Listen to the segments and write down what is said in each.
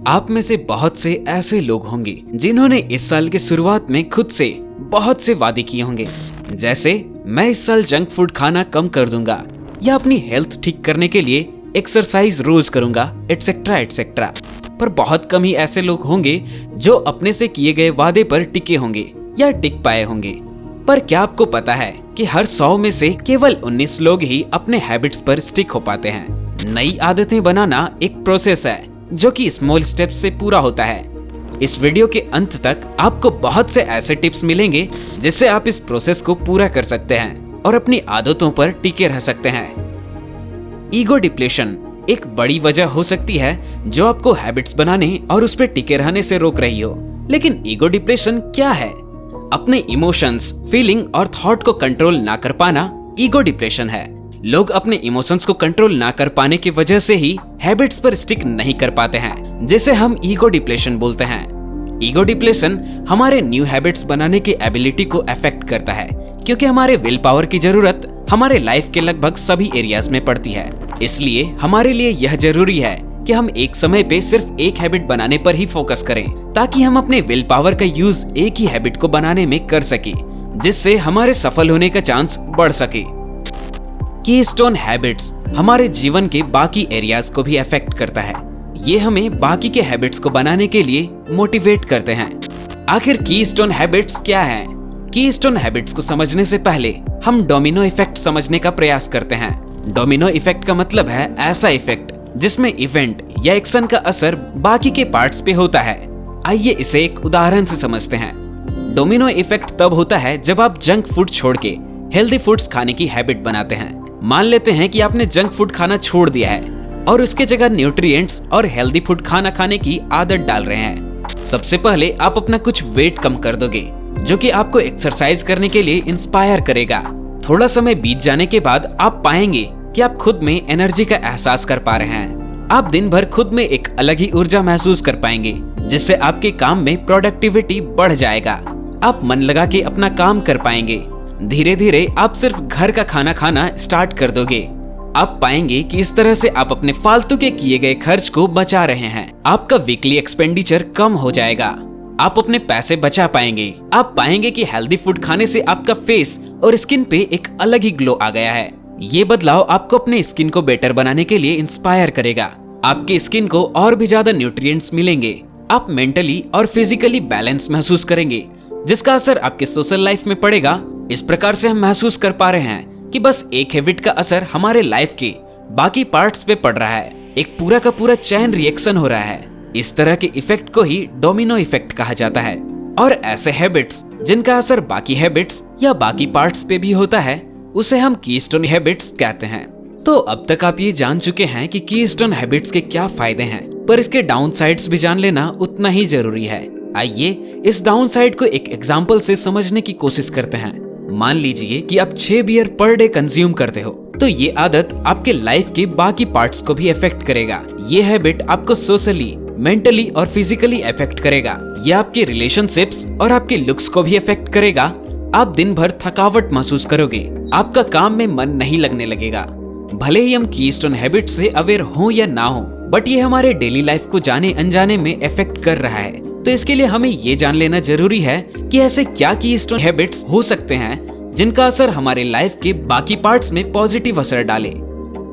आप में से बहुत से ऐसे लोग होंगे जिन्होंने इस साल के शुरुआत में खुद से बहुत से वादे किए होंगे, जैसे मैं इस साल जंक फूड खाना कम कर दूंगा या अपनी हेल्थ ठीक करने के लिए एक्सरसाइज रोज करूंगा, एटसेट्रा एटसेट्रा। पर बहुत कम ही ऐसे लोग होंगे जो अपने से किए गए वादे पर टिके होंगे या टिक पाए होंगे। पर क्या आपको पता है कि हर 100 में से केवल 19 लोग ही अपने हैबिट्स पर स्टिक हो पाते हैं। नई आदतें बनाना एक प्रोसेस है जो कि स्मॉल स्टेप्स से पूरा होता है। इस वीडियो के अंत तक आपको बहुत से ऐसे टिप्स मिलेंगे जिससे आप इस प्रोसेस को पूरा कर सकते हैं और अपनी आदतों पर टिके रह सकते हैं। ईगो डिप्लेशन एक बड़ी वजह हो सकती है जो आपको हैबिट्स बनाने और उस पर टिके रहने से रोक रही हो। लेकिन ईगो डिप्लेशन क्या है? अपने इमोशंस, फीलिंग और थॉट को कंट्रोल ना कर पाना ईगो डिप्लेशन है। लोग अपने इमोशंस को कंट्रोल ना कर पाने की वजह से ही हैबिट्स पर स्टिक नहीं कर पाते हैं, जिसे हम ईगो डिप्लेशन बोलते हैं। ईगो डिप्लेशन हमारे न्यू हैबिट्स बनाने की एबिलिटी को अफेक्ट करता है, क्योंकि हमारे विल पावर की जरूरत हमारे लाइफ के लगभग सभी एरियाज में पड़ती है। इसलिए हमारे लिए यह जरूरी है कि हम एक समय पे सिर्फ एक हैबिट बनाने पर ही फोकस करें, ताकि हम अपने विल पावर का यूज एक ही हैबिट को बनाने में कर सके, जिससे हमारे सफल होने का चांस बढ़ सके। कीस्टोन हैबिट्स हमारे जीवन के बाकी एरियाज को भी अफेक्ट करता है। ये हमें बाकी के हैबिट्स को बनाने के लिए मोटिवेट करते हैं। आखिर कीस्टोन हैबिट्स क्या हैं? कीस्टोन हैबिट्स को समझने से पहले हम डोमिनो इफेक्ट समझने का प्रयास करते हैं। डोमिनो इफेक्ट का मतलब है ऐसा इफेक्ट जिसमें इवेंट या एक्शन का असर बाकी के पार्ट्स पे होता है। आइए इसे एक उदाहरण से समझते हैं। डोमिनो इफेक्ट तब होता है जब आप जंक फूड छोड़ के हेल्दी फूड्स खाने की हैबिट बनाते हैं। मान लेते हैं कि आपने जंक फूड खाना छोड़ दिया है और उसके जगह न्यूट्रिएंट्स और हेल्दी फूड खाना खाने की आदत डाल रहे हैं। सबसे पहले आप अपना कुछ वेट कम कर दोगे, जो कि आपको एक्सरसाइज करने के लिए इंस्पायर करेगा। थोड़ा समय बीत जाने के बाद आप पाएंगे कि आप खुद में एनर्जी का एहसास कर पा रहे हैं। आप दिन भर खुद में एक अलग ही ऊर्जा महसूस कर पाएंगे, जिससे आपके काम में प्रोडक्टिविटी बढ़ जाएगा। आप मन लगा के अपना काम कर पाएंगे। धीरे धीरे आप सिर्फ घर का खाना खाना स्टार्ट कर दोगे। आप पाएंगे कि इस तरह से आप अपने फालतू के किए गए खर्च को बचा रहे हैं। आपका वीकली एक्सपेंडिचर कम हो जाएगा। आप अपने पैसे बचा पाएंगे। आप पाएंगे कि हेल्दी फूड खाने से आपका फेस और स्किन पे एक अलग ही ग्लो आ गया है। ये बदलाव आपको अपने स्किन को बेटर बनाने के लिए इंस्पायर करेगा। आपकी स्किन को और भी ज्यादा न्यूट्रिएंट्स मिलेंगे। आप मेंटली और फिजिकली बैलेंस महसूस करेंगे, जिसका असर आपके सोशल लाइफ में पड़ेगा। इस प्रकार से हम महसूस कर पा रहे हैं कि बस एक हैबिट का असर हमारे लाइफ के बाकी पार्ट्स पे पड़ रहा है। एक पूरा का पूरा चैन रिएक्शन हो रहा है। इस तरह के इफेक्ट को ही डोमिनो इफेक्ट कहा जाता है। और ऐसे हैबिट्स जिनका असर बाकी हैबिट्स या बाकी पार्ट्स पे भी होता है, उसे हम कीस्टोन हैबिट्स कहते हैं। तो अब तक आप ये जान चुके हैं कि कीस्टोन हैबिट्स के क्या फायदे हैं, पर इसके डाउन साइड्स भी जान लेना उतना ही जरूरी है। आइए इस डाउन साइड को एक एग्जांपल से समझने की कोशिश करते हैं। मान लीजिए कि आप 6 बियर पर डे कंज्यूम करते हो, तो ये आदत आपके लाइफ के बाकी पार्ट्स को भी अफेक्ट करेगा। ये हैबिट आपको सोशली, मेंटली और फिजिकली अफेक्ट करेगा। ये आपके रिलेशनशिप्स और आपके लुक्स को भी अफेक्ट करेगा। आप दिन भर थकावट महसूस करोगे। आपका काम में मन नहीं लगने लगेगा। भले ही हम कीस्टोन हैबिट से अवेयर हो या ना हो, बट ये हमारे डेली लाइफ को जाने अनजाने में अफेक्ट कर रहा है। तो इसके लिए हमें ये जान लेना जरूरी है कि ऐसे क्या कीस्टोन हैबिट्स हो सकते हैं जिनका असर हमारे लाइफ के बाकी पार्ट्स में पॉजिटिव असर डाले।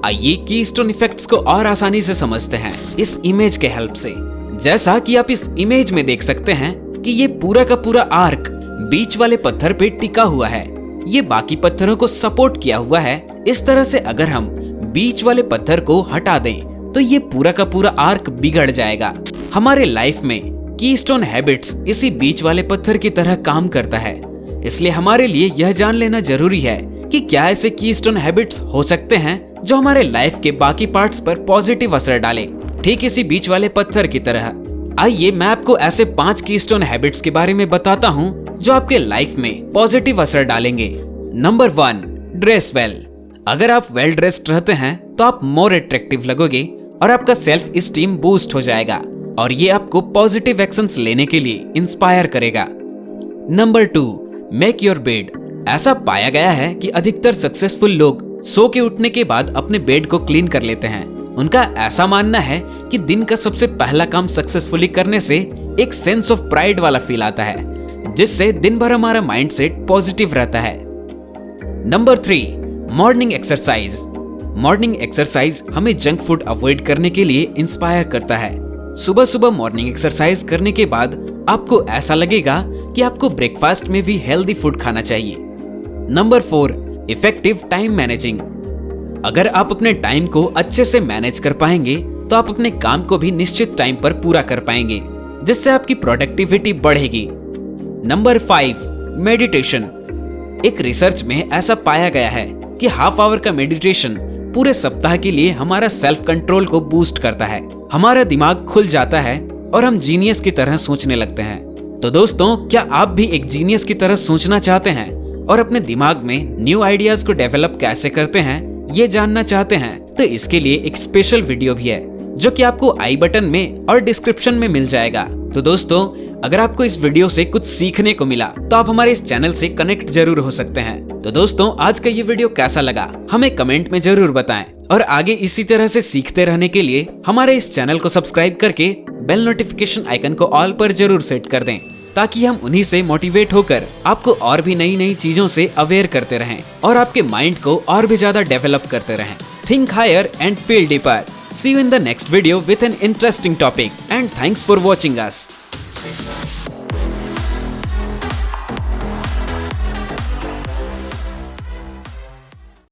आइए कीस्टोन इफेक्ट्स को और आसानी से समझते हैं इस इमेज के हेल्प से। जैसा कि आप इस इमेज में देख सकते हैं कि ये पूरा का पूरा आर्क बीच वाले पत्थर पे टिका हुआ है। ये बाकी पत्थरों को सपोर्ट किया हुआ है। इस तरह से अगर हम बीच वाले पत्थर को हटा दें तो ये पूरा का पूरा आर्क बिगड़ जाएगा। हमारे लाइफ में कीस्टोन हैबिट्स इसी बीच वाले पत्थर की तरह काम करता है। इसलिए हमारे लिए यह जान लेना जरूरी है कि क्या ऐसे कीस्टोन हैबिट्स हो सकते हैं जो हमारे लाइफ के बाकी पार्ट्स पर पॉजिटिव असर डालें, ठीक इसी बीच वाले पत्थर की तरह। आइए मैं आपको ऐसे 5 कीस्टोन हैबिट्स के बारे में बताता हूँ जो आपके लाइफ में पॉजिटिव असर डालेंगे। Number 1, dress well. अगर आप वेल ड्रेस्ड रहते हैं तो आप मोर अट्रैक्टिव लगोगे और आपका सेल्फ स्टीम बूस्ट हो जाएगा, और ये आपको पॉजिटिव एक्शंस लेने के लिए इंस्पायर करेगा। Number 2, make your bed. ऐसा पाया गया है कि अधिकतर सक्सेसफुल लोग सो के उठने के बाद अपने बेड को क्लीन कर लेते हैं। उनका ऐसा मानना है कि दिन का सबसे पहला काम सक्सेसफुली करने से एक सेंस ऑफ प्राइड वाला फील आता है, जिससे दिन भर हमारा माइंडसेट पॉजिटिव रहता है। Number 3, morning exercise. Morning exercise हमें जंक फूड अवॉइड करने के लिए इंस्पायर करता है। सुबह सुबह मॉर्निंग एक्सरसाइज करने के बाद आपको ऐसा लगेगा कि आपको ब्रेकफास्ट में भी हेल्दी फूड खाना चाहिए। Number 4, effective time managing. अगर आप अपने टाइम को अच्छे से मैनेज कर पाएंगे तो आप अपने काम को भी निश्चित टाइम पर पूरा कर पाएंगे, जिससे आपकी प्रोडक्टिविटी बढ़ेगी। Number 5, meditation. एक रिसर्च में ऐसा पाया गया है कि हाफ आवर का मेडिटेशन पूरे सप्ताह के लिए हमारा सेल्फ कंट्रोल को बूस्ट करता है। हमारा दिमाग खुल जाता है और हम जीनियस की तरह सोचने लगते हैं। तो दोस्तों, क्या आप भी एक जीनियस की तरह सोचना चाहते हैं और अपने दिमाग में न्यू आइडियाज को डेवलप कैसे करते हैं ये जानना चाहते हैं? तो इसके लिए एक स्पेशल वीडियो भी है जो कि आपको आई बटन में और डिस्क्रिप्शन में मिल जाएगा। तो दोस्तों, अगर आपको इस वीडियो से कुछ सीखने को मिला तो आप हमारे इस चैनल से कनेक्ट जरूर हो सकते हैं। तो दोस्तों, आज का ये वीडियो कैसा लगा हमें कमेंट में जरूर बताएं और आगे इसी तरह से सीखते रहने के लिए हमारे इस चैनल को सब्सक्राइब करके बेल नोटिफिकेशन आइकन को ऑल पर जरूर सेट कर दें, ताकि हम उन्हीं से मोटिवेट होकर आपको और भी नई नई चीजों से अवेयर करते रहें और आपके माइंड को और भी ज्यादा डेवलप करते रहें। Think higher and feel deeper. See you in the next video with an interesting topic, and thanks for watching us.